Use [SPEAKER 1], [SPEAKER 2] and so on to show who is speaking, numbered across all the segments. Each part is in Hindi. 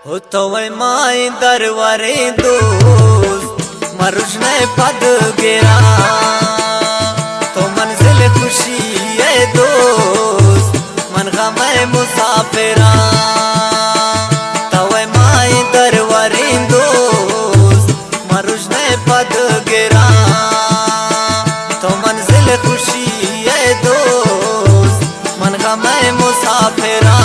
[SPEAKER 1] हो तो वै माई दरबारे दोस्त मरुज ने पद गिरा तो मंजिल खुशी है दोस्त मन का मैं मुसाफिरा तो वै माई दरबारे दोस्त मरुज ने पद गिरा तो मंजिल खुशी है दोस्त मन का मैं मुसाफिरा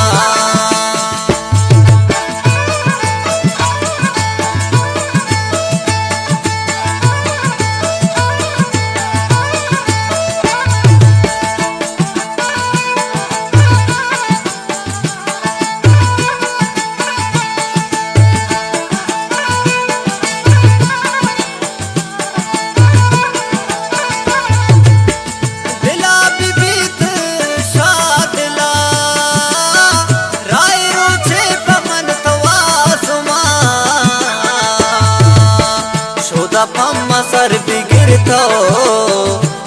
[SPEAKER 1] पम्मा सर बिगिर तो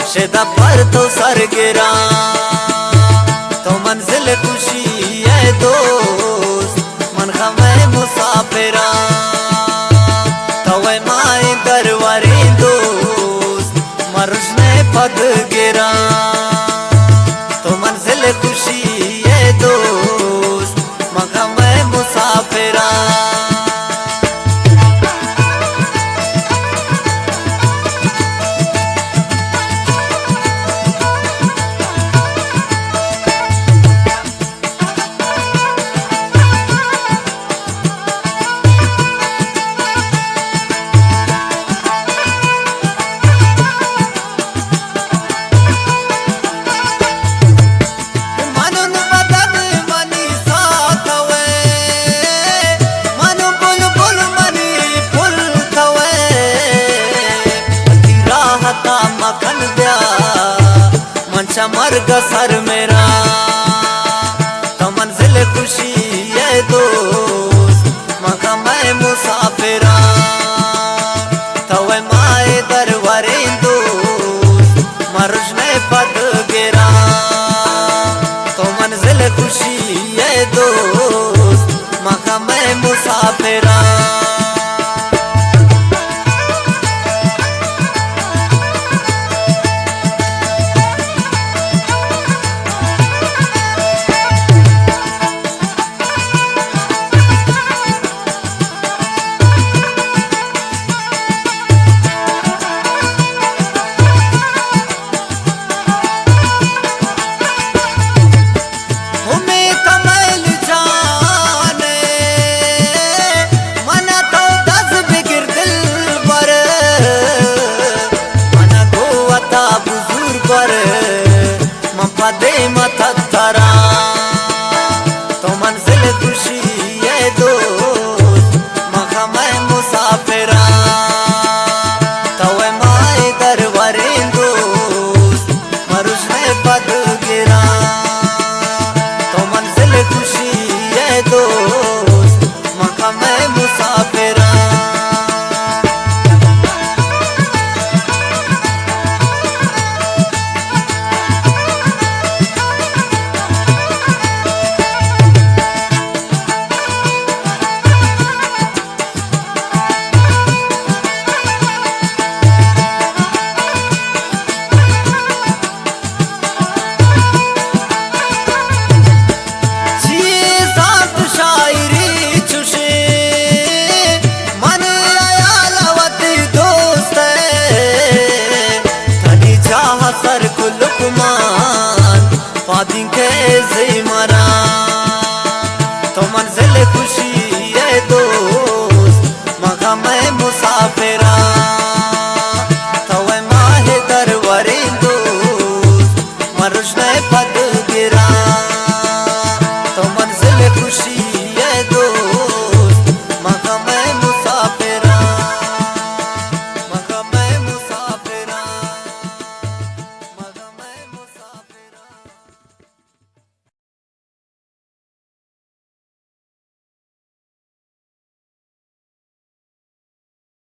[SPEAKER 1] शेदा पर तो सर गिरा तो मंजिल खुशी है दोस्त मन का मैं मुसाफिरा तो वै माई दरबारे दोस्त मरुज ने पद गिरा तो मंजिल खुशी है दोस्त मन का मैं मुसाफिरा मखन दिया मंचा मर्ग सर मेरा तो मंजिल खुशी है दोस्त मका मैं मुसाफिरा तो वै माए दरबारे दोस्त मरुज ने पद गिरा तो मंजिल खुशी है दोस्त मका मैं मुसाफिरा दे मथरा तो मंजिल खुशी है दोस्त मखा मैं मुसाफिरा तो वै माई दरबारे दोस्त मरुज ने पद गिरा तो मंजिल खुशी है दोस्त मखा मैं मुसाफिरा सर को लुकमान पादी के